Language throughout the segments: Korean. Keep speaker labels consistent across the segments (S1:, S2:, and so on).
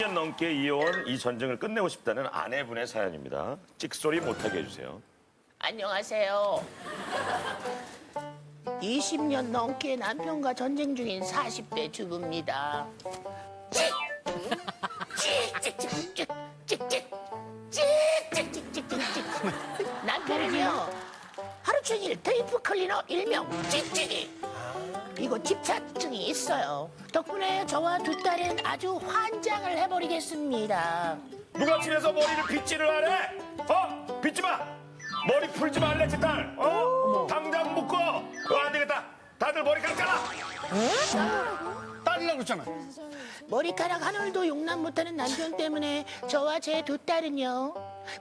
S1: 10년 넘게 이어온 이 전쟁을 끝내고 싶다는 아내분의 사연입니다. 찍소리 못하게 해주세요.
S2: 안녕하세요. 20년 넘게 남편과 전쟁 중인 40대 주부입니다. 남편은요, 하루 종일 테이프 클리너 일명 찍찍이. 이거 집착증이 있어요. 덕분에 저와 두 딸은 아주 환장을 해버리겠습니다.
S1: 누가 집에서 머리를 빗질을 하래? 빗지 마! 머리 풀지 말래, 제 딸! 당장 묶어! 안 되겠다! 다들 머리카락 잘라!
S3: 딸이라고 그랬잖아.
S2: 머리카락 하늘도 용납 못하는 남편 때문에 저와 제 두 딸은요,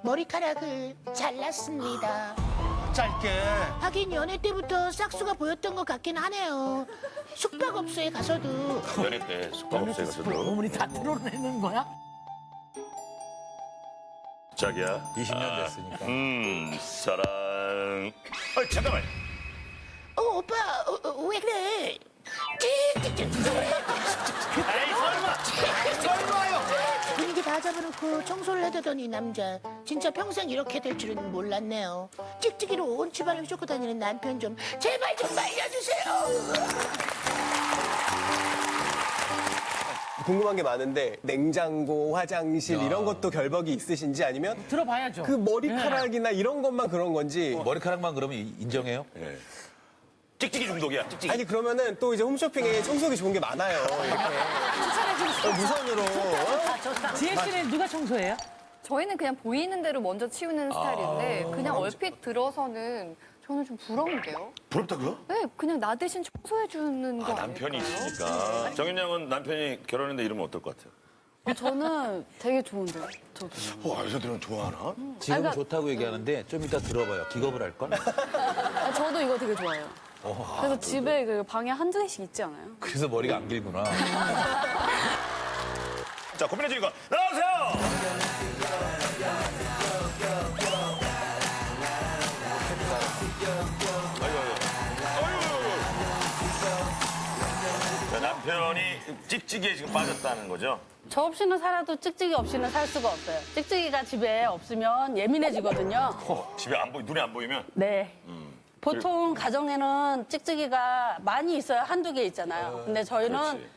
S2: 머리카락을 잘랐습니다.
S3: 짧게.
S2: 하긴 연애 때부터 싹수가 보였던 것 같긴 하네요. 숙박업소에 가서도
S1: 연애 때 숙박업소에 가서도
S4: 어머니 다 드러내는 거야?
S1: 자기야
S5: 20년 됐으니까.
S1: 사랑 잠깐만
S2: 오빠 왜 그래?
S1: 에이 설마요
S2: 분위기 다 잡아놓고 청소를 해대던 이 남자, 진짜 평생 이렇게 될 줄은 몰랐네요. 찍찍이로 온 집안을 쫓고 다니는 남편 좀 제발 좀 말려주세요.
S6: 궁금한 게 많은데 냉장고, 화장실 이런 것도 결벽이 있으신지 아니면
S4: 들어봐야죠.
S6: 그 머리카락이나 이런 것만 그런 건지
S5: 머리카락만 그러면 인정해요?
S1: 찍찍이 중독이야 찍찍이
S6: 아니 그러면은 또 이제 홈쇼핑에 청소기 좋은 게 많아요. 이렇게 무선으로
S4: 지혜 씨는 누가 청소해요?
S7: 저희는 그냥 보이는 대로 먼저 치우는 스타일인데 그냥 얼핏 들어서는 저는 좀 부러운데요.
S1: 부럽다고요?
S7: 네, 그냥 나 대신 청소해 주는 거
S1: 남편이
S7: 아닐까요?
S1: 있으니까 정윤 양은 남편이 결혼했는데 이러면 어떨 것 같아요?
S7: 저는 되게 좋은데요. 저도.
S1: 여자들은 좋아하나?
S5: 지금
S7: 그러니까-
S5: 좋다고 얘기하는데 좀 이따 들어봐요. 기겁을 할걸?
S7: 저도 이거 되게 좋아해요. 그래서 집에 그 방에 한두 개씩 있지 않아요?
S5: 그래서 머리가 안 길구나.
S1: 자 고민의 주인공 나오세요. 자, 남편이 찍찍이에 지금 빠졌다는 거죠?
S8: 저 없이는 살아도 찍찍이 없이는 살 수가 없어요. 찍찍이가 집에 없으면 예민해지거든요.
S1: 집에 안 보이 눈에 안 보이면
S8: 네. 보통 가정에는 찍찍이가 많이 있어요. 한두 개 있잖아요. 근데 저희는
S1: 그렇지.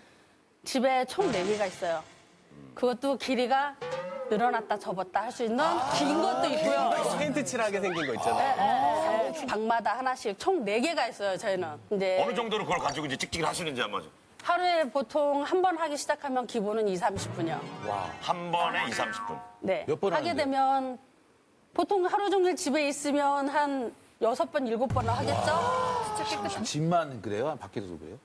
S8: 집에 총 4개가 있어요. 그것도 길이가 늘어났다 접었다 할 수 있는 긴 것도 있고요.
S6: 페인트 칠하게 생긴 거 있잖아요.
S8: 방마다 하나씩 총 4개가 있어요, 저희는. 이제
S1: 어느 정도로 그걸 가지고 이제 찍찍이를 하시는지 한번
S8: 하루에 보통 한 번 하기 시작하면 기본은 2, 30분이요.
S1: 한 번에 2, 30분.
S8: 네.
S5: 몇번
S8: 하게
S5: 하는데요?
S8: 되면 보통 하루 종일 집에 있으면 한 6번, 7번을 하겠죠?
S5: 집만 그래요? 밖에서도 그래요?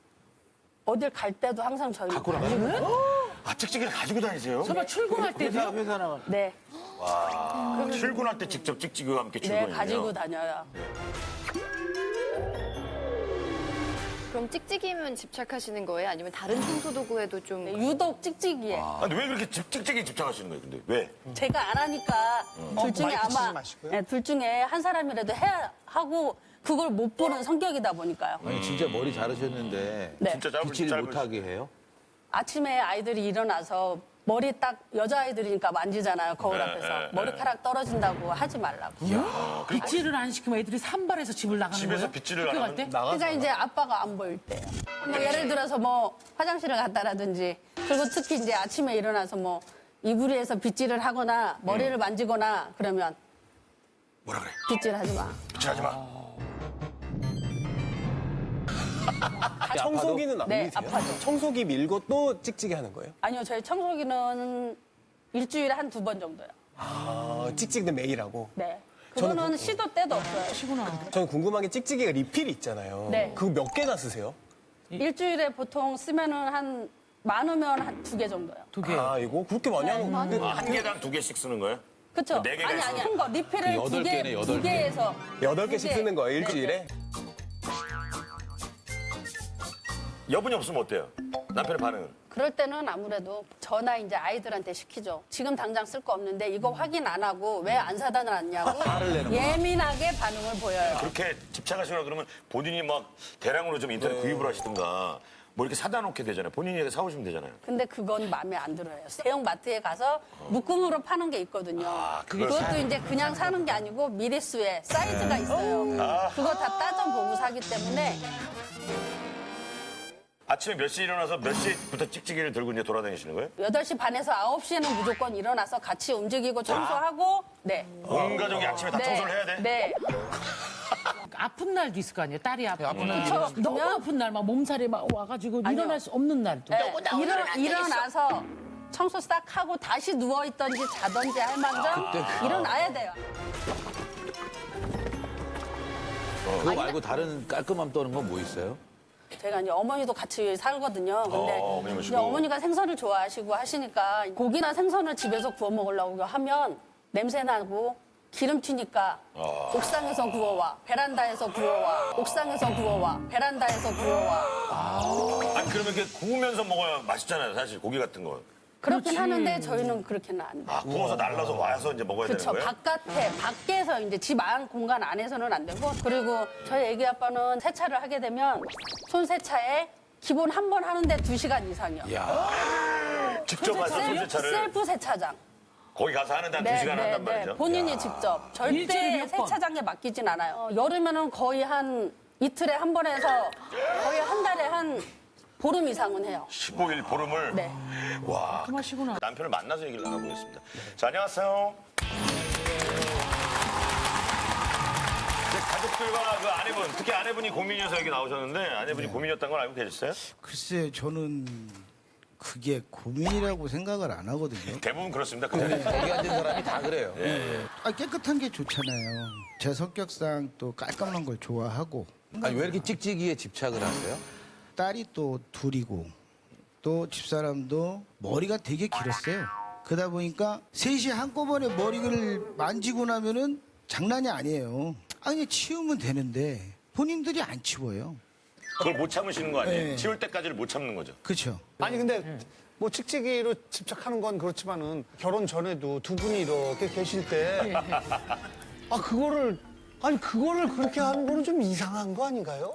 S8: 어딜 갈 때도 항상 저희
S5: 갖고 나가요?
S1: 찍찍이를 가지고 다니세요?
S4: 정말 출근할 때도요?
S5: 회사 나가.
S8: 네,
S1: 출근할 때 직접 찍찍이와 함께
S8: 네
S1: 출근해요.
S8: 가지고 다녀요.
S7: 그럼 찍찍이면 집착하시는 거예요? 아니면 다른 청소 도구에도 좀
S8: 네, 유독 찍찍이에
S1: 근데 왜 그렇게 찍찍이 집착하시는 거예요? 근데 왜?
S8: 제가 안 하니까 둘 중에
S3: 마이크 치지
S8: 아마
S3: 마시고요.
S8: 네, 둘 중에 한 사람이라도 해야 하고 그걸 못 보는 성격이다 보니까요.
S5: 아니 진짜 머리 자르셨는데
S8: 네.
S1: 진짜 짧으시
S5: 빗질 못하게 해요?
S8: 아침에 아이들이 일어나서 머리 딱 여자아이들이니까 만지잖아요, 거울
S1: 네,
S8: 앞에서.
S1: 네,
S8: 머리카락 떨어진다고 하지 말라고.
S4: 빗질을 안 시키면 애들이 산발해서 집을 나가는
S1: 집에서
S4: 거예요?
S1: 빗질을
S4: 학교
S1: 안
S4: 갈 때?
S8: 그러니까 이제 아빠가 안 보일 때. 뭐 예를 들어서 뭐 화장실을 갔다라든지 그리고 특히 이제 아침에 일어나서 뭐 이불위에서 빗질을 하거나 머리를 만지거나 그러면
S1: 뭐라 그래?
S8: 빗질하지 마.
S1: 빗질하지 마.
S6: 청소기는 안
S8: 네,
S6: 밀세요?
S8: 아파도.
S6: 청소기 밀고 또 찍찍이 하는 거예요?
S8: 아니요, 저희 청소기는 일주일에 한 2번 정도요.
S6: 찍찍이는 매일 하고.
S8: 네.
S6: 저는
S8: 그거는 시도 때도 없어요.
S6: 저는 궁금한 게 찍찍이가 리필이 있잖아요.
S8: 네.
S6: 그거 몇 개나 쓰세요?
S8: 일주일에 보통 쓰면은 한 많으면 한 2개 정도요.
S4: 두 개.
S6: 아 이거 그렇게 많이 하는 거 근데
S1: 한 개당 2개씩 쓰는 거예요?
S8: 그쵸?
S1: 네 개가
S8: 아니,
S1: 있어요.
S8: 큰 거. 리필을
S5: 여덟 개네, 여덟 개.
S8: 2개에서.
S6: 8개씩 쓰는 거예요 일주일에?
S1: 여분이 없으면 어때요? 남편의 반응은?
S8: 그럴 때는 아무래도 전화 이제 아이들한테 시키죠. 지금 당장 쓸 거 없는데 이거 확인 안 하고 왜 안 사다 놨냐고 예민하게 반응을 보여요.
S1: 그렇게 집착하시거나 그러면 본인이 막 대량으로 좀 인터넷 구입을 하시든가 뭐 이렇게 사다 놓게 되잖아요. 본인이 사오시면 되잖아요.
S8: 근데 그건 마음에 안 들어요. 대형 마트에 가서 묶음으로 파는 게 있거든요. 그것도 이제 그냥 사는 게 아니고 미리수에 사이즈가 있어요. 그거 다 따져보고 사기 때문에
S1: 아침에 몇 시에 일어나서 몇 시부터 찍찍이를 들고 이제 돌아다니시는 거예요?
S8: 8시 반에서 9시에는 무조건 일어나서 같이 움직이고 청소하고 네.
S1: 온 가족이 아침에 다 청소를 해야 돼?
S8: 네.
S4: 아픈 날도 있을 거 아니에요. 딸이 아픈 날.
S8: 그쵸.
S4: 너무
S8: 그러면-
S4: 아픈 날, 막 몸살이 막 와가지고 일어날 수 없는 날도.
S8: 네.
S2: 너무 나오면 안 되겠어.
S8: 일어나서 청소 싹 하고 다시 누워있던지 자던지 할 망정 일어나야 돼요.
S5: 그거 말고 다른 깔끔함 떠는 건 뭐 있어요?
S8: 제가 이제 어머니도 같이 살거든요. 근데
S1: 어머니
S8: 이제
S1: 모시고.
S8: 어머니가 생선을 좋아하시고 하시니까 고기나 생선을 집에서 구워 먹으려고 하면 냄새 나고 기름 튀니까 옥상에서 구워와 베란다에서 구워와 옥상에서 구워와 베란다에서 구워와
S1: 아니 그러면 이렇게 구우면서 먹어야 맛있잖아요. 사실 고기 같은 거.
S8: 그렇긴 하는데 저희는 그렇게는 안 돼요.
S1: 아 구워서 날라서 와서 이제 먹어야
S8: 그렇죠.
S1: 되는 거예요?
S8: 밖에서 이제 집 안 공간 안에서는 안 되고 그리고 저희 애기 아빠는 세차를 하게 되면 손 세차에 기본 한 번 하는데 2시간 이상이요.
S1: 직접 와서 손세차를
S8: 셀프 세차장.
S1: 거기 가서 하는데 한 2시간 한단 말이죠?
S8: 본인이 직접
S4: 일주일에
S8: 절대
S4: 몇 번?
S8: 세차장에 맡기진 않아요. 여름에는 거의 한 이틀에 한 번 해서 거의 한 달에 한 보름 이상은 해요.
S1: 15일 보름을.
S8: 네.
S1: 와.
S4: 그만하시구나.
S1: 남편을 만나서 얘기를 나눠보겠습니다. 자, 안녕하세요. 이제 가족들과 그 아내분, 특히 아내분이 고민이어서 여기 나오셨는데 아내분이 고민이었다는 걸 알고 계셨어요?
S3: 글쎄 저는 그게 고민이라고 생각을 안 하거든요.
S1: 대부분 그렇습니다. 근데
S5: 거기 앉은 사람이 다 그래요.
S3: 깨끗한 게 좋잖아요. 제 성격상 또 깔끔한 걸 좋아하고
S5: 아니, 왜 이렇게 찍찍이에 집착을 하세요?
S3: 딸이 또 둘이고 또 집사람도 머리가 되게 길었어요. 그러다 보니까 셋이 한꺼번에 머리를 만지고 나면은 장난이 아니에요. 아니 치우면 되는데 본인들이 안 치워요.
S1: 그걸 못 참으시는 거 아니에요?
S3: 네.
S1: 치울 때까지를 못 참는 거죠.
S3: 그렇죠.
S9: 아니 근데 뭐 찍찍이로 집착하는 건 그렇지만은 결혼 전에도 두 분이 이렇게 계실 때 그거를 그렇게 하는 거는 좀 이상한 거 아닌가요?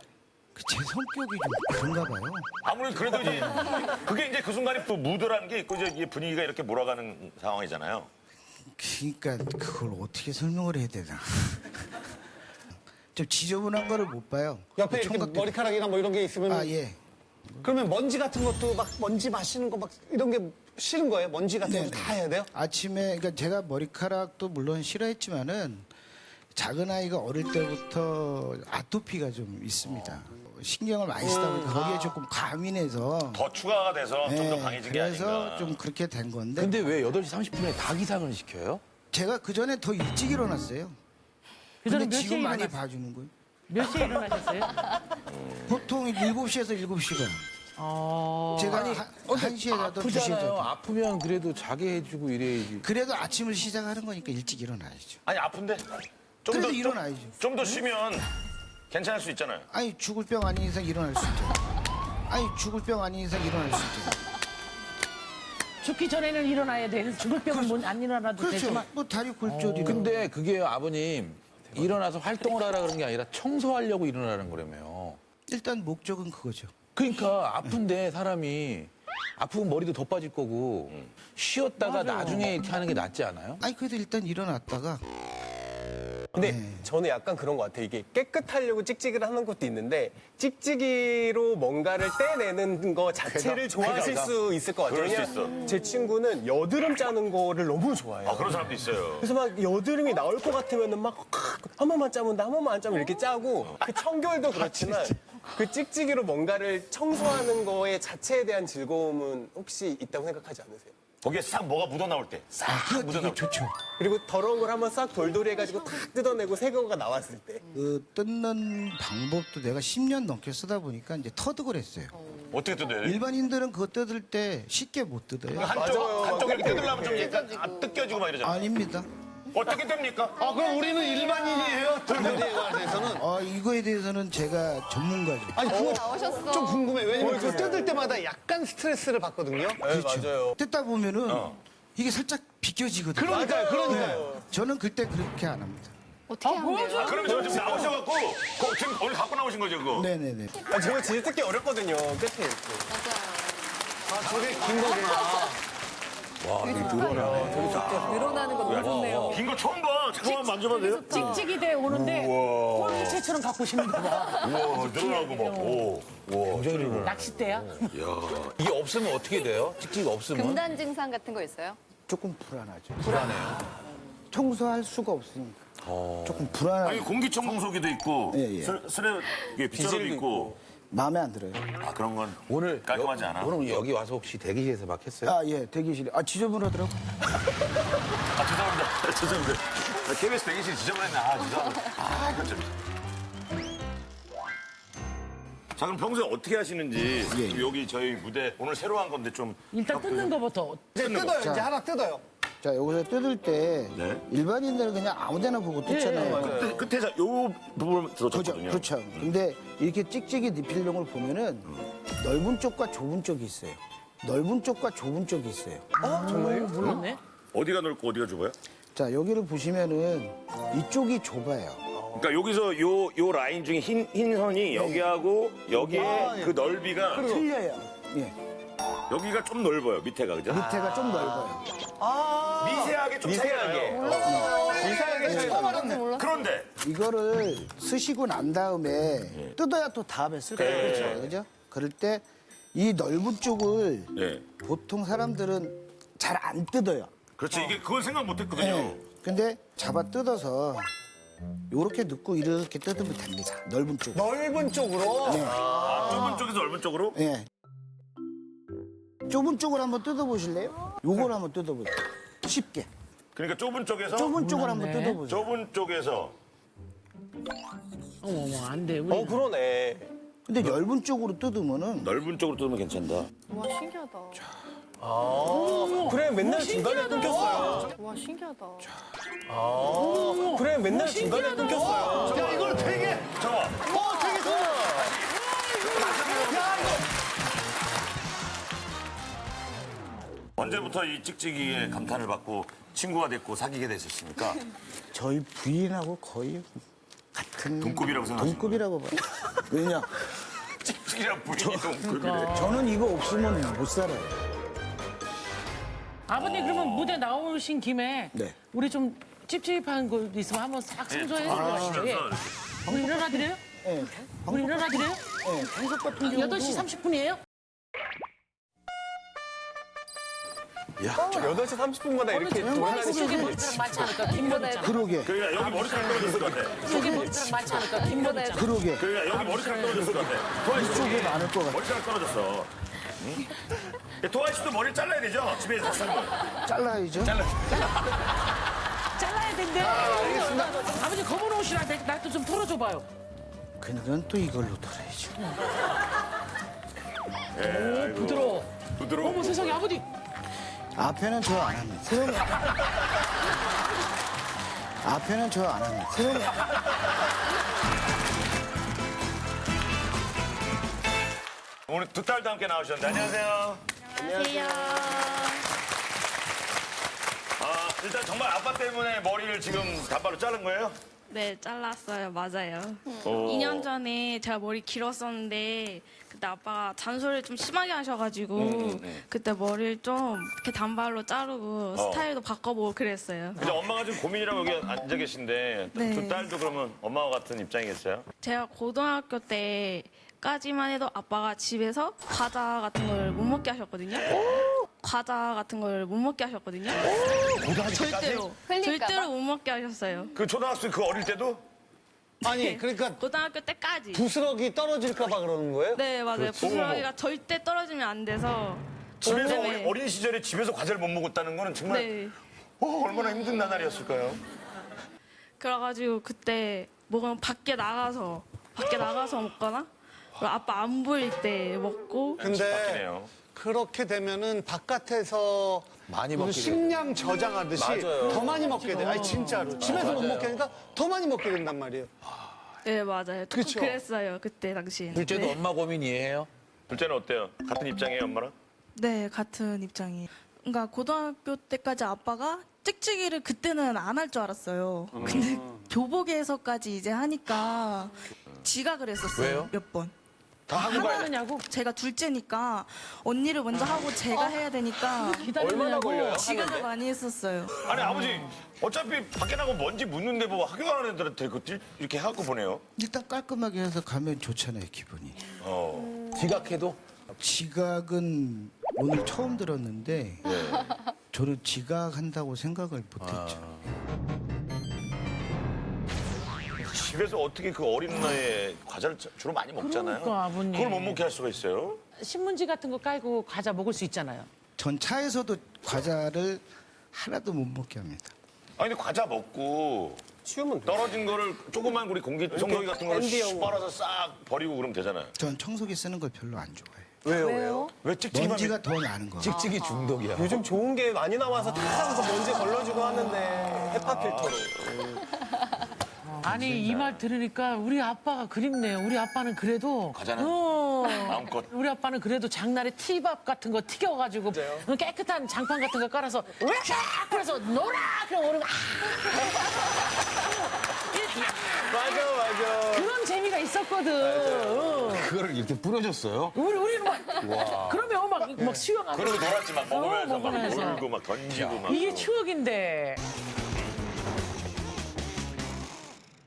S3: 제 성격이 좀 그런가 봐요.
S1: 아무래도 그래도 이제 그게 이제 그 순간에 또 무드라는 게 있고 이제 분위기가 이렇게 몰아가는 상황이잖아요.
S3: 그러니까 그걸 어떻게 설명을 해야 되나. 좀 지저분한 거를 못 봐요.
S9: 옆에 이렇게
S3: 총각들-
S9: 머리카락이나 뭐 이런 게 있으면
S3: 아 예.
S9: 그러면 먼지 같은 것도 막 먼지 마시는 거 막 이런 게 싫은 거예요? 먼지 같은
S3: 네,
S9: 거 다 해야 돼요?
S3: 아침에 그러니까 제가 머리카락도 물론 싫어했지만은 작은 아이가 어릴 때부터 아토피가 좀 있습니다. 신경을 많이 쓰다 보니까 거기에 조금 과민해서
S1: 더 추가가 돼서 좀 더
S3: 네,
S1: 강해진 게
S3: 그래서
S1: 아닌가.
S3: 좀 그렇게 된 건데
S5: 근데 왜 8시 30분에 닭 이상을 시켜요?
S3: 제가 그 전에 더 일찍 일어났어요.
S4: 그전에
S3: 근데
S4: 몇
S3: 지금
S4: 시에
S3: 많이
S4: 일어났어요?
S3: 봐주는 거예요.
S4: 몇 시에 일어나셨어요?
S3: 보통 7시에서 7시간. 제가 1시에 가도 2시에
S5: 아프잖아요.
S3: 자도.
S5: 아프면 그래도 자게 해주고 이래야지.
S3: 그래도 아침을 시작하는 거니까 일찍 일어나야죠.
S1: 아니 아픈데
S3: 그래도 일어나야죠.
S1: 좀 더 쉬면 괜찮을 수 있잖아요.
S3: 아니 죽을 병 아닌 이상 일어날 수 있죠. 아니 죽을 병 아닌 이상 일어날 수 있죠.
S4: 죽기 전에는 일어나야 돼. 죽을 병은 안 일어나도
S3: 그렇죠.
S4: 되지만.
S3: 뭐 다리 골절이.
S5: 근데 그게 아버님 일어나서 활동을 하라 그런 게 아니라 청소하려고 일어나는 거라며요.
S3: 일단 목적은 그거죠.
S5: 그러니까 아픈데 사람이 아프면 머리도 더 빠질 거고 쉬었다가 나중에 이렇게 하는 게 낫지 않아요?
S3: 아니 그래도 일단 일어났다가
S6: 근데 저는 약간 그런 것 같아요. 이게 깨끗하려고 찍찍이를 하는 것도 있는데 찍찍이로 뭔가를 떼내는 거 자체를 좋아하실 수 있을 것 같아요.
S1: 그럴 수
S6: 왜냐면 제 친구는 여드름 짜는 거를 너무 좋아해요.
S1: 아, 그런 사람도 있어요.
S6: 그래서 막 여드름이 나올 것 같으면은 막 한 번만 짜면 한 번만 안 짜면 이렇게 짜고 그 청결도 그렇지만 그 찍찍이로 뭔가를 청소하는 거에 자체에 대한 즐거움은 혹시 있다고 생각하지 않으세요?
S1: 거기에 싹 뭐가 묻어 나올 때. 싹
S3: 그거
S1: 묻어
S3: 되게
S1: 나올 때.
S3: 좋죠.
S6: 그리고 더러운 걸 한번 싹 돌돌이 해가지고 탁 뜯어내고 새 거가 나왔을 때
S3: 그 뜯는 방법도 내가 10년 넘게 쓰다 보니까 이제 터득을 했어요.
S1: 어떻게 뜯어요?
S3: 일반인들은 그거 뜯을 때 쉽게 못 뜯어요.
S1: 한쪽 이렇게 뜯으려면 좀 약간 뜯겨지고 막 이러잖아요.
S3: 아닙니다.
S1: 어떻게 듭니까?
S9: 그럼 우리는 일반인이에요? 돌돌이에 관해서는?
S3: 이거에 대해서는 제가 전문가죠.
S9: 아니 그거
S7: 나오셨어.
S9: 좀 궁금해. 왜냐면 그 뜯을 때마다 약간 스트레스를 받거든요.
S6: 네, 맞아요.
S3: 뜯다 보면은 이게 살짝 비껴지거든요.
S9: 그러니까요.
S3: 네. 저는 그때 그렇게 안 합니다.
S7: 어떻게 하면 돼요?
S1: 그럼 저 지금 나오셔갖고 지금 오늘 갖고 나오신 거죠 그거?
S3: 네네네.
S6: 아, 저거 진짜 뜯기 어렵거든요. 끝에 이렇게.
S9: 아, 저게 긴 거구나.
S7: 늘어나는 거 너무 좋네요.
S1: 긴 거 처음 봐. 잠깐만 만져봐도 돼요?
S4: 찍찍이 돼 오는데 꼴체처럼 갖고 싶는가 봐.
S1: 우와 늘어나고 막. 오. 우와.
S4: 낚싯대야?
S5: 이게 없으면 어떻게 돼요? 찍찍이 없으면?
S7: 금단 증상 같은 거 있어요?
S3: 조금 불안하죠.
S5: 불안해요.
S3: 청소할 수가 없으니까. 조금 불안하고
S1: 아니 공기청정기도 있고
S3: 예, 예.
S1: 쓰레 빗자루도 있고.
S3: 마음에 안 들어요.
S1: 아 그런 건
S5: 오늘
S1: 깔끔하지 않아.
S5: 오늘 여기 와서 혹시 대기실에서 막 했어요?
S3: 아, 예, 대기실에. 아, 지저분하더라고.
S1: 아 죄송합니다. 죄송합니다. KBS 대기실 지저분했네. 아 죄송합니다. 아 이건 좀. 자 그럼 평소에 어떻게 하시는지
S3: 예.
S1: 여기 저희 무대 오늘 새로 한 건데 좀
S4: 일단 뜯는 거부터.
S9: 이제 뜯어요. 이제 하나 뜯어요.
S3: 자, 여기서 뜯을 때
S1: 네.
S3: 일반인들은 그냥 아무데나 보고 뜯잖아요.
S1: 끝에 요 부분
S3: 그죠,
S1: 들어줬거든요.
S3: 그렇죠. 근데 이렇게 찍찍이 리필용을 보면은 넓은 쪽과 좁은 쪽이 있어요. 넓은 쪽과 좁은 쪽이 있어요.
S4: 몰랐네.
S1: 어디가 넓고 어디가 좁아요?
S3: 자, 여기를 보시면은 이쪽이 좁아요.
S1: 그러니까 여기서 요 라인 중에 흰 선이 여기하고 여기에 그 넓이가
S3: 틀려요. 예,
S1: 여기가 좀 넓어요. 밑에가 그죠?
S3: 밑에가 좀 넓어요.
S1: 미세하게 좀
S6: 미세하게.
S1: 미세하게 차이
S7: 처음 알았는데 몰랐어.
S1: 그런데
S3: 이거를 쓰시고 난 다음에 뜯어야 또 다음에 쓸 거예요. 그렇죠? 그죠? 그럴 때 이 넓은 쪽을
S1: 네.
S3: 보통 사람들은 잘 안 뜯어요.
S1: 그렇지 이게 그걸 생각 못했거든요.
S3: 네. 근데 잡아 뜯어서 요렇게 넣고 이렇게 뜯으면 됩니다. 넓은 쪽.
S9: 넓은 쪽으로.
S1: 좁은 쪽에서 넓은 쪽으로
S3: 예. 좁은 쪽을 한번 뜯어보실래요? 요걸 한번 뜯어보세요. 쉽게.
S1: 그러니까 좁은 쪽에서
S3: 좁은 쪽을 한번 뜯어보세요.
S1: 좁은 쪽에서
S4: 어머 안 돼. 우리
S6: 그러네.
S3: 근데 넓은 쪽으로 뜯으면은
S1: 넓은 쪽으로 뜯으면 괜찮다.
S7: 와 신기하다.
S6: 그래, 맨날 중간에 끊겼어요.
S7: 와 신기하다.
S6: 그래, 맨날 중간에 끊겼어요.
S9: 야, 이걸 되게.
S1: 잠깐.
S9: 되게 좋아.
S1: 언제부터 이 찍찍이에 감탄을 받고 친구가 됐고 사귀게 되셨습니까?
S3: 저희 부인하고 거의 같은
S1: 동급이라고 생각하시는
S3: 동급이라고 봐요. 왜냐?
S1: 찍찍이랑 부인이 동급이래.
S3: 저는 이거 없으면 못 살아요.
S4: 아버님 그러면 무대 나오신 김에
S3: 네.
S4: 우리 좀 찝찝한 거 있으면 한번 싹 청소해 주시죠. 예. 우리 일어나 드려요?
S3: 예.
S4: 우리 일어나 드려요?
S3: 예. 방석 같은 경우도
S4: 8시 30분이에요?
S6: 8시 30분마다 이렇게 돌아다니시는
S4: 속에 머리카락 많지 않을까? 긴 머리카락.
S3: 그러게.
S1: 그러니까 여기 머리카락 떨어졌을 것 같아.
S4: 속에 머리카락 많지 않을까? 긴 머리카락.
S3: 그러게.
S1: 그러니까 여기 머리카락 떨어졌을 것 같아. 도아 씨
S3: 이쪽에 많을 것 같아.
S1: 머리카락 떨어졌어. 응? 도아 씨도 머리를 잘라야 되죠? 집에서 살면.
S3: 잘라야죠.
S4: 잘라야 된대. 아버지 검은 옷이라 나도 좀 풀어줘봐요.
S3: 그건 또 이걸로 돌아야죠.
S1: 예,
S4: 부드러워.
S1: 부드러워.
S4: 어머 세상에 아버지.
S3: 앞에는 저 안 합니다. 앞에는 저 안 합니다.
S1: 오늘 두 딸도 함께 나오셨는데 안녕하세요.
S7: 안녕하세요.
S1: 아, 일단 정말 아빠 때문에 머리를 지금 단발로 자른 거예요?
S10: 네, 잘랐어요. 맞아요.
S1: 오.
S10: 2년 전에 제가 머리 길었었는데 그때 아빠가 잔소리를 좀 심하게 하셔가지고 그때 머리를 좀 이렇게 단발로 자르고 스타일도 바꿔보고 그랬어요.
S1: 이제 엄마가 지금 고민이라고 여기 앉아 계신데
S10: 네.
S1: 두 딸도 그러면 엄마와 같은 입장이겠어요?
S10: 제가 고등학교 때까지만 해도 아빠가 집에서 과자 같은 걸 못 먹게 하셨거든요. 과자 같은 걸 못 먹게 하셨거든요. 절대로.
S7: 흘릴까
S10: 절대로
S7: 봐?
S10: 못 먹게 하셨어요.
S1: 그 초등학생 그 어릴 때도?
S9: 아니, 그러니까
S10: 고등학교 때까지.
S9: 부스럭이 떨어질까봐 그러는 거예요?
S10: 네, 맞아요. 부스러기가 절대 떨어지면 안 돼서.
S1: 집에서
S10: 네.
S1: 어린 시절에 집에서 과자를 못 먹었다는 거는 정말
S10: 네.
S1: 얼마나 힘든 나날이었을까요?
S10: 그래가지고 그때 먹으면 밖에 나가서 먹거나 그리고 아빠 안 보일 때 먹고
S9: 근데
S1: 바뀌네요.
S9: 그렇게 되면은 바깥에서
S5: 많이
S9: 무슨
S5: 먹게
S9: 식량 저장하듯이
S6: 맞아요.
S9: 더 많이 먹게 돼. 아니 진짜로 집에서 못 먹게 하니까 더 많이 먹게 된단 말이에요.
S10: 네 맞아요.
S9: 그쵸?
S10: 그랬어요 그때 당시에.
S5: 둘째도
S10: 네.
S5: 엄마 고민 이해해요?
S1: 둘째는 어때요? 같은 입장이에요, 엄마랑?
S10: 네 같은 입장이에요. 그러니까 고등학교 때까지 아빠가 찍찍이를 그때는 안 할 줄 알았어요. 근데 교복에서까지 이제 하니까 지각을 했었어요.
S5: 왜요?
S10: 몇 번.
S1: 다 하고 가야 돼.
S4: 하느냐고?
S10: 제가 둘째니까 언니를 먼저 하고 제가 해야 되니까
S6: 얼마나 걸려요?
S10: 지각을 많이 했었어요.
S1: 아니 아버지 어차피 밖에 나가면 먼지 묻는데 뭐 학교 가는 애들한테 이렇게 해갖고 보내요.
S3: 일단 깔끔하게 해서 가면 좋잖아요, 기분이.
S5: 지각해도?
S3: 지각은 오늘 처음 들었는데 저는 지각한다고 생각을 못했죠.
S1: 집에서 어떻게 그 어린 나이에 과자를 주로 많이 먹잖아요.
S4: 그러니까, 아버님.
S1: 그걸 못 먹게 할 수가 있어요?
S4: 신문지 같은 거 깔고 과자 먹을 수 있잖아요.
S3: 전 차에서도 과자를 하나도 못 먹게 합니다.
S1: 아니 근데 과자 먹고
S6: 치우면 돼.
S1: 떨어진 거를 조그만 우리 청소기 같은 거를
S6: 캔디용.
S1: 빨아서 싹 버리고 그러면 되잖아요.
S3: 전 청소기 쓰는 걸 별로 안 좋아해요.
S6: 왜요?
S1: 왜 찍찍이만
S3: 먼지가 더 나는 거.
S5: 찍찍이 중독이야.
S6: 요즘 좋은 게 많이 나와서 다 그 먼지 걸러주고 하는데 헤파 필터로.
S4: 아니 이 말 들으니까 우리 아빠가 그립네요. 우리 아빠는 그래도
S1: 과자는 마음껏.
S4: 우리 아빠는 그래도 장날에 티밥 같은 거 튀겨가지고
S6: 맞아요.
S4: 깨끗한 장판 같은 거 깔아서 쫙 그래서 놀아 그럼 오르면
S6: 맞아.
S4: 그런 재미가 있었거든.
S5: 그거를 이렇게 뿌려줬어요?
S4: 우리는 막 그러면 막 수영하고
S1: 그러고 놀았지 막 먹으면서 막
S4: 먹으면서.
S1: 놀고 막 던지고 막.
S4: 이게 추억인데.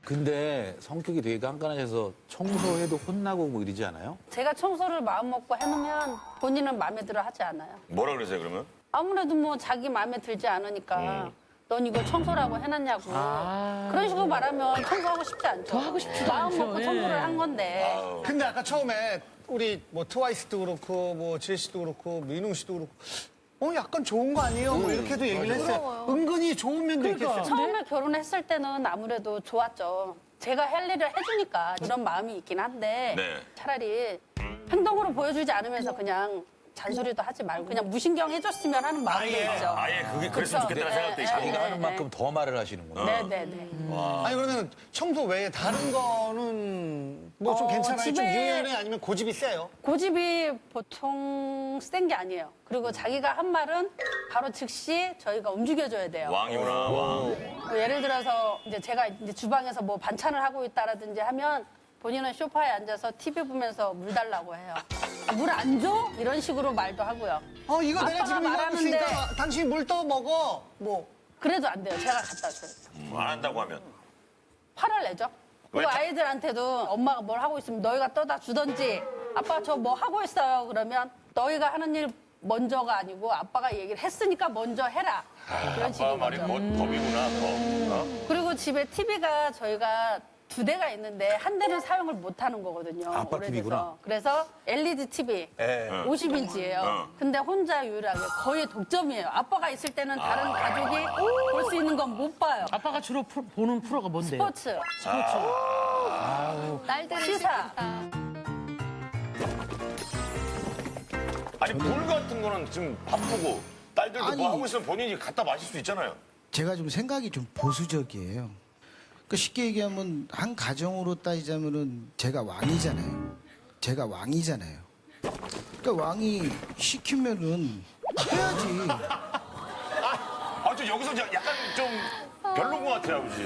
S5: 근데 성격이 되게 깐깐하셔서 청소해도 혼나고 뭐 이러지 않아요?
S8: 제가 청소를 마음 먹고 해놓으면 본인은 마음에 들어 하지 않아요.
S1: 뭐라 그러세요 그러면?
S8: 아무래도 뭐 자기 마음에 들지 않으니까 넌 이거 청소라고 해놨냐고. 그런 식으로 말하면 청소하고 싶지 않죠.
S4: 더 하고 싶지도
S8: 마음
S4: 않죠.
S8: 먹고
S4: 예.
S8: 청소를 한 건데.
S9: 근데 아까 처음에 우리 뭐 트와이스도 그렇고 뭐 지혜 씨도 그렇고 민웅 씨도 그렇고 약간 좋은 거 아니에요? 뭐 이렇게도 얘기를 했어요. 은근히 좋은 면도 있겠어요.
S8: 처음에 결혼했을 때는 아무래도 좋았죠. 제가 할 일을 해주니까 이런 마음이 있긴 한데
S1: 네.
S8: 차라리 행동으로 보여주지 않으면서 그냥 잔소리도 하지 말고 그냥 무신경 해줬으면 하는 마음도 있죠.
S1: 아예 그게 그랬으면
S8: 그쵸.
S1: 좋겠다는 생각도 있고.
S5: 자기가 하는 만큼 더 말을 하시는구나.
S8: 네네네.
S9: 아니 그러면 청소 외에 다른 거는 뭐 좀 괜찮아요? 좀
S8: 집에-
S9: 유연해 아니면 고집이 세요?
S8: 고집이 보통 센 게 아니에요. 그리고 자기가 한 말은 바로 즉시 저희가 움직여줘야 돼요.
S1: 왕이구나 왕.
S8: 예를 들어서 이제 제가 이제 주방에서 뭐 반찬을 하고 있다라든지 하면 본인은 소파에 앉아서 TV 보면서 물 달라고 해요. 물 안 줘? 이런 식으로 말도 하고요.
S9: 이거 내가
S8: 아빠가
S9: 지금 이거 하고
S8: 말하는데-
S9: 있으니까 당신 물 떠 먹어. 뭐
S8: 그래도 안 돼요. 제가 갖다 줘요.
S1: 안 한다고 하면.
S8: 화를 내죠.
S1: 왜
S8: 그리고
S1: 자-
S8: 아이들한테도 엄마가 뭘 하고 있으면 너희가 떠다 주던지 아빠 저 뭐 하고 있어요. 그러면 너희가 하는 일 먼저가 아니고 아빠가 얘기를 했으니까 먼저 해라. 이런
S1: 아빠
S8: 식인
S1: 말이
S8: 거죠.
S1: 법이구나 법.
S8: 그리고 집에 TV가 저희가 2대가 있는데 한 대는 사용을 못 하는 거거든요.
S5: 아빠
S8: 오래돼서.
S5: TV구나.
S8: 그래서 LED TV
S6: 예.
S8: 50인치예요. 근데 혼자 유일하게 거의 독점이에요. 아빠가 있을 때는 다른 가족이 볼 수 있는 건 못 봐요.
S4: 아빠가 주로 보는 프로가 뭔데요?
S8: 스포츠,
S7: 딸들은
S8: 시사.
S1: 아니 물 같은 거는 지금 바쁘고 딸들도
S3: 아니.
S1: 뭐 하고 있으면 본인이 갖다 마실 수 있잖아요.
S3: 제가 좀 생각이 좀 보수적이에요. 그 쉽게 얘기하면 한 가정으로 따지자면은 제가 왕이잖아요. 제가 왕이잖아요. 그러니까 왕이 시키면은 해야지.
S1: 저 여기서 약간 좀 별로인 것 같아요 아버지.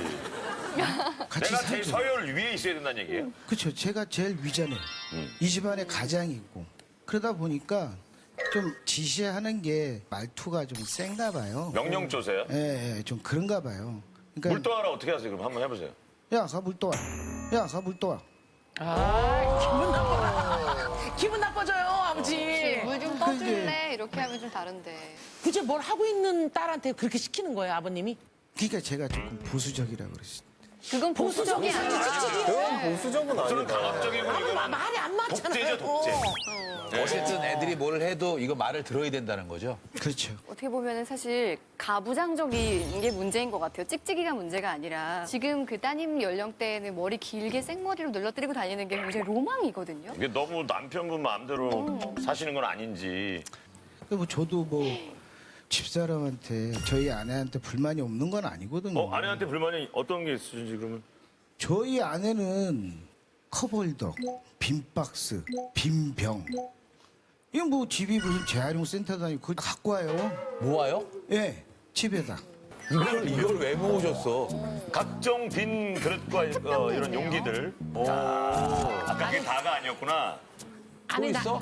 S3: 같이
S1: 내가 제일
S3: 살죠.
S1: 서열 위에 있어야 된다는 얘기예요?
S3: 그렇죠. 제가 제일 위잖아요. 이 집안의 가장이고 그러다 보니까 좀 지시하는 게 말투가 좀 센가 봐요.
S1: 명령 조세요?
S3: 예, 좀 그런가 봐요. 그러니까
S1: 물 떠와라 어떻게 하세요? 그럼 한번 해보세요.
S3: 야, 가 물 떠와. 야, 가 물 떠와.
S4: 기분 나빠. 기분 나빠져요 아버지.
S7: 물 좀 떠줄래? 이렇게 하면 좀 다른데.
S4: 굳이 뭘 하고 있는 딸한테 그렇게 시키는 거예요 아버님이?
S3: 그러니까 제가 조금 보수적이라고 그랬어요.
S7: 그건 보수적이
S4: 보수적이
S7: 아니라.
S4: 찍찍이에요.
S6: 그건 보수적은
S1: 저는
S6: 아니다.
S1: 강압적이고 이거는
S4: 말이 안 맞잖아요.
S1: 독재죠 독재.
S5: 어쨌든 애들이 뭘 해도 이거 말을 들어야 된다는 거죠.
S3: 그렇죠.
S7: 어떻게 보면은 사실 가부장적인 게 문제인 것 같아요. 찍찍이가 문제가 아니라 지금 그 따님 연령대에는 머리 길게 생머리로 늘러뜨리고 다니는 게 굉장히 로망이거든요.
S1: 이게 너무 남편분 마음대로 사시는 건 아닌지.
S3: 뭐 저도 뭐 집사람한테 저희 아내한테 불만이 없는 건 아니거든요.
S1: 아내한테 불만이 어떤 게 있으신지 그러면?
S3: 저희 아내는 컵홀더, 빈박스, 빈병. 이거 뭐 집이 무슨 재활용 센터도 아니고 그걸 갖고 와요.
S5: 모아요?
S3: 예, 집에다.
S5: 이걸 왜 모으셨어?
S1: 각종 빈 그릇과 이런 용기들. 아까 그게 다가 아니었구나.
S5: 또 있어?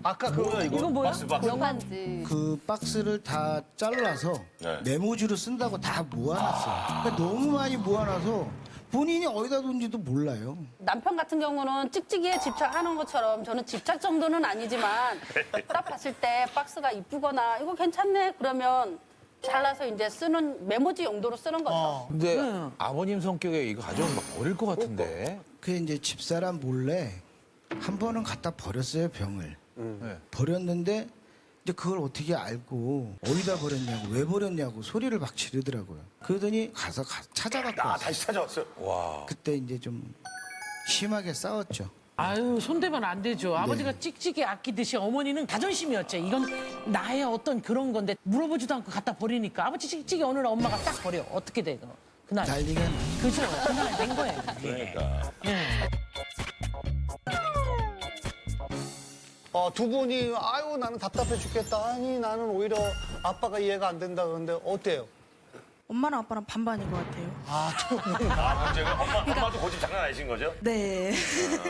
S9: 아까 그거
S4: 이거 뭐야?
S1: 박스 박스.
S7: 명반지.
S3: 그 박스를 다 잘라서
S1: 네.
S3: 메모지로 쓴다고 다 모아놨어요. 그러니까 너무 많이 모아놔서 본인이 어디다 둔지도 몰라요.
S8: 남편 같은 경우는 찍찍이에 집착하는 것처럼 저는 집착 정도는 아니지만 딱 봤을 때 박스가 이쁘거나 이거 괜찮네 그러면 잘라서 이제 쓰는 메모지 용도로 쓰는 거죠.
S5: 근데 아버님 성격에 이거 가져오면 막 버릴 것 같은데.
S3: 그 이제 집사람 몰래 한 번은 갖다 버렸어요, 병을.
S5: 네.
S3: 버렸는데 이제 그걸 어떻게 알고 어디다 버렸냐고 왜 버렸냐고 소리를 막 지르더라고요. 그러더니 가서 찾아갖고 왔어요.
S1: 다시 찾아왔어.
S5: 와.
S3: 그때 이제 좀 심하게 싸웠죠.
S4: 아유, 손대면 안 되죠. 아버지가 찍찍이 아끼듯이 어머니는 자존심이었죠. 이건 나의 어떤 그런 건데 물어보지도 않고 갖다 버리니까 아버지 찍찍이 어느 날 엄마가 딱 버려. 어떻게 돼? 그날.
S3: 난리가 나.
S4: 그죠? 그날 된 거예요.
S1: 그러니까.
S9: 두 분이 아유 나는 답답해 죽겠다. 아니 나는 오히려 아빠가 이해가 안 된다 그러는데 어때요?
S10: 엄마랑 아빠랑 반반인 것 같아요.
S1: 문제가 엄마도 고집 장난 아니신 거죠?
S10: 네.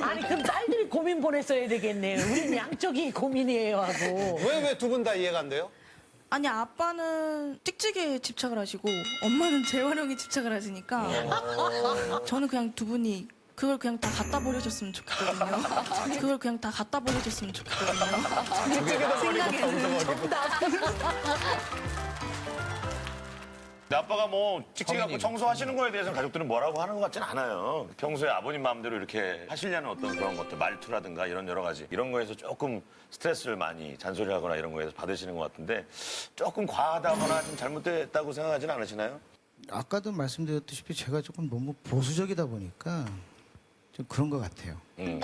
S4: 아니, 그럼 딸들이 고민 보냈어야 되겠네. 우린 양쪽이 고민이에요 하고.
S9: 왜 두 분 다 이해가 안 돼요?
S10: 아니 아빠는 찍찍이에 집착을 하시고 엄마는 재활용에 집착을 하시니까 저는 그냥 두 분이 그걸 그냥 다 갖다 버려줬으면 좋겠거든요. 그걸 그냥 다 갖다 버려줬으면 좋겠거든요. 생각에는.
S1: 근데 아빠가 뭐 찍찍이 갖고 청소하시는 거에 대해서는 가족들은 뭐라고 하는 것 같진 않아요. 평소에 아버님 마음대로 이렇게 하시려는 어떤 그런 것들, 말투라든가 이런 여러 가지 이런 거에서 조금 스트레스를 많이 잔소리하거나 이런 거에서 받으시는 것 같은데 조금 과하다거나 좀 잘못됐다고 생각하진 않으시나요?
S3: 아까도 말씀드렸다시피 제가 조금 너무 보수적이다 보니까 좀 그런 것 같아요.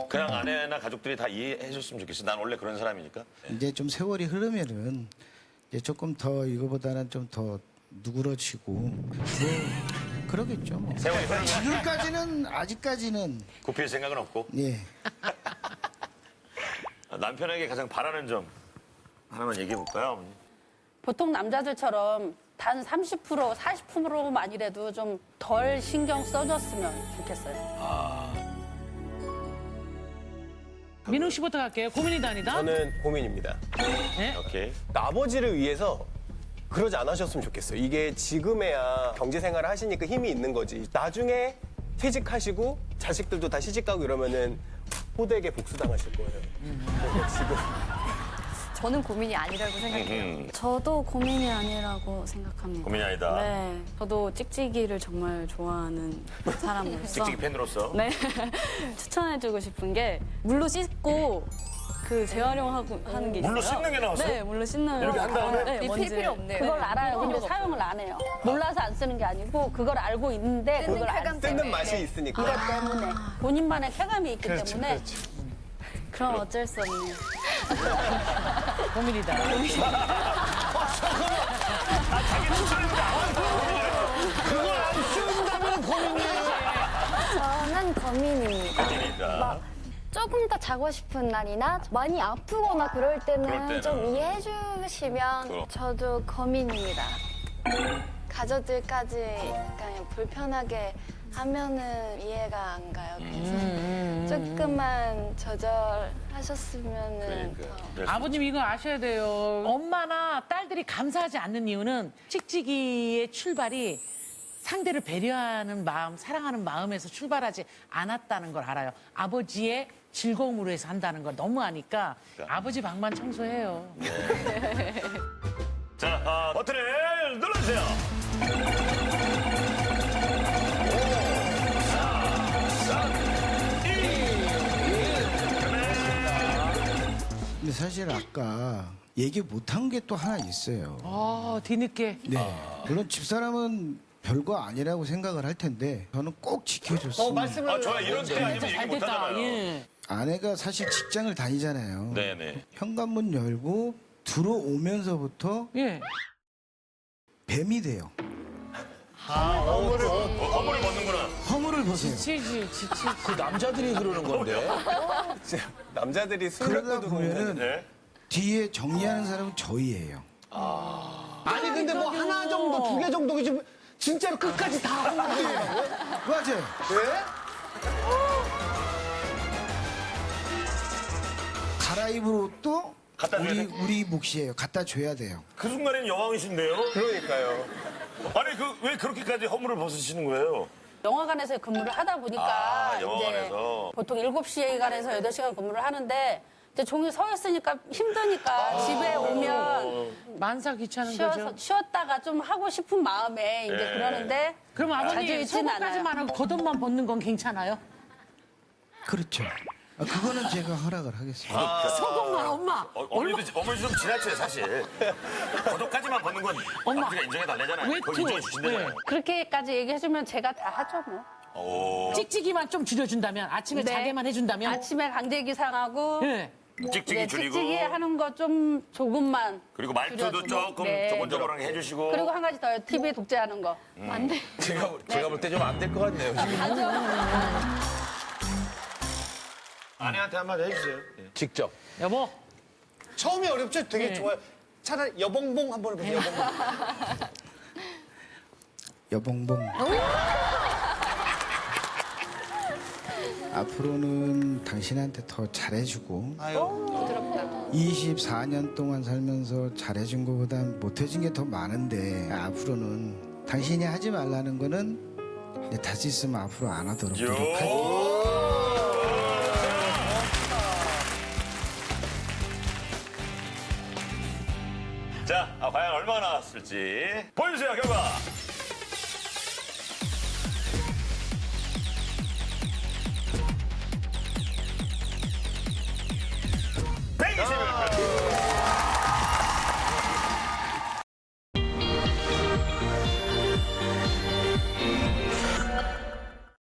S1: 그냥 아내나 가족들이 다 이해해 줬으면 좋겠어. 난 원래 그런 사람이니까.
S3: 이제 좀 세월이 흐르면은 이제 조금 더 이거보다는 좀 더 누그러지고 뭐 그러겠죠. 뭐.
S1: 세월이 흐르면
S3: 지금까지는 아직까지는
S1: 굽힐 생각은 없고.
S3: 예.
S1: 남편에게 가장 바라는 점 하나만 얘기해 볼까요, 어머니?
S8: 보통 남자들처럼 단 30%, 40%만이라도 좀 덜 신경 써줬으면 좋겠어요.
S4: 민호 씨부터 갈게요. 고민이다 아니다?
S6: 저는 고민입니다.
S1: 오케이.
S6: 아버지를 위해서 그러지 않으셨으면 좋겠어요. 이게 지금에야 경제 생활을 하시니까 힘이 있는 거지. 나중에 퇴직하시고 자식들도 다 시집가고 이러면은 호되게 복수당하실 거예요. 그러니까 지금
S7: 저는 고민이 아니라고 생각해요.
S11: 저도 고민이 아니라고 생각합니다.
S1: 고민이 아니다.
S11: 네, 저도 찍찍이를 정말 좋아하는 사람으로서
S1: 찍찍이 팬으로서.
S11: 네, 추천해주고 싶은 게 물로 씻고 그 재활용하고 하는 게 있어요.
S1: 물로 씻는 게 나왔어요?
S11: 네, 물로 씻는.
S1: 이렇게 한 다음에?
S11: 네,
S7: 리필
S11: 먼지.
S7: 필요 없네요.
S8: 그걸 알아요. 근데 사용을 안 해요. 몰라서 안 쓰는 게 아니고 그걸 알고 있는데 그걸 안
S7: 쾌감
S8: 쓰는
S6: 쓰는 맛이 있으니까.
S8: 이것 때문에 본인만의 쾌감이 있기 때문에
S11: 그럼 어쩔 수 없네요.
S4: 고민이다.
S11: 저는 고민입니다.
S1: 고민이다.
S11: 조금 더 자고 싶은 날이나 많이 아프거나 그럴 때는 좀 이해해 주시면
S1: 그럼.
S11: 저도 고민입니다. 가족들까지 그냥 불편하게 하면은 이해가 안 가요. 그래서 조금만 조절하셨으면은 더.
S4: 아버님 이거 아셔야 돼요. 엄마나 딸들이 감사하지 않는 이유는 찍찍이의 출발이 상대를 배려하는 마음, 사랑하는 마음에서 출발하지 않았다는 걸 알아요. 아버지의 즐거움으로 해서 한다는 걸 너무 아니까 아버지 방만 청소해요.
S1: 자, 버튼을 눌러주세요. 5, 4, 3, 2, 1.
S3: 근데 사실 아까 얘기 못한 게 또 하나 있어요.
S4: 아, 뒤늦게.
S3: 네. 물론 집사람은 별거 아니라고 생각을 할 텐데 저는 꼭 지켜줬습니다.
S9: 말씀을
S1: 저 이런 때 아니면 얘기
S4: 잘
S1: 못
S4: 됐다.
S1: 하잖아요.
S4: 예.
S3: 아내가 사실 직장을 다니잖아요.
S1: 네네.
S3: 현관문 열고 들어오면서부터
S4: 예.
S3: 뱀이 돼요.
S1: 허물을 벗는구나.
S3: 허물을 벗어요.
S4: 지치지.
S5: 그 남자들이 그러는 건데.
S6: 남자들이 술
S3: 그러다
S6: 먹고도
S3: 보면은
S1: 네.
S3: 뒤에 정리하는 사람은 저희예요.
S9: 아니 근데 뭐 하나 정도, 2개 정도 지금 진짜로 끝까지 다 하는 거예요.
S3: 맞아요.
S9: 예?
S3: 갈아입을 옷도
S1: 갖다 줘야 돼?
S3: 우리 몫이에요. 갖다 줘야 돼요.
S1: 그 순간에는 여왕이신데요?
S6: 그러니까요.
S1: 아니 왜 그렇게까지 허물을 벗으시는 거예요?
S8: 영화관에서 근무를 하다 보니까
S1: 아, 영화관에서.
S8: 이제 보통 7시에 관해서 8시간 근무를 하는데 이제 종일 서 있으니까 힘드니까 집에 오면
S4: 만사 귀찮은 거죠.
S8: 쉬었다가 좀 하고 싶은 마음에 이제
S1: 네.
S8: 그러는데
S4: 그럼 아버님
S8: 자주 있진 않아요.
S4: 속옷까지만 하고 겉옷만 벗는 건 괜찮아요?
S3: 그렇죠. 그거는 제가 허락을 하겠습니다.
S4: 속옷만 엄마.
S1: 어머니 좀 지나쳐요 사실. 고독까지만 벗는 건
S4: 엄마.
S1: 아버지가 인정해달래잖아요.
S4: 왜
S1: 그걸
S4: 투?
S1: 인정해 주신다잖아요.
S8: 그렇게까지 얘기해주면 제가 다 하죠 뭐.
S1: 오.
S4: 찍찍이만 좀 줄여준다면 아침에
S8: 네.
S4: 자게만 해준다면.
S8: 아침에 강제기상하고
S4: 예.
S1: 찍찍이
S8: 이제
S1: 줄이고
S8: 찍찍이 하는 거 좀 조금만
S1: 그리고 말투도
S8: 줄여주고.
S1: 조금
S8: 네.
S1: 조곤조곤하게 해주시고.
S8: 그리고 한 가지 더요. TV 독재하는 거. 안 돼.
S5: 제가 볼 때 좀 안 될 것 같네요. 지금.
S8: 하죠.
S1: 아내한테 한마디 해주세요. 예.
S5: 직접.
S4: 여보.
S9: 처음이 어렵죠? 되게
S4: 네.
S9: 좋아요. 차라리 여봉봉 한번 해보세요. 여봉봉.
S3: 여봉봉. 앞으로는 당신한테 더 잘해주고
S9: 아유.
S3: 24년 동안 살면서 잘해준 것보단 못해준 게 더 많은데 앞으로는 당신이 하지 말라는 거는 할 수 있으면 앞으로 안 하도록 노력할게요.
S1: 자, 과연 얼마나 나왔을지 보여주세요 결과.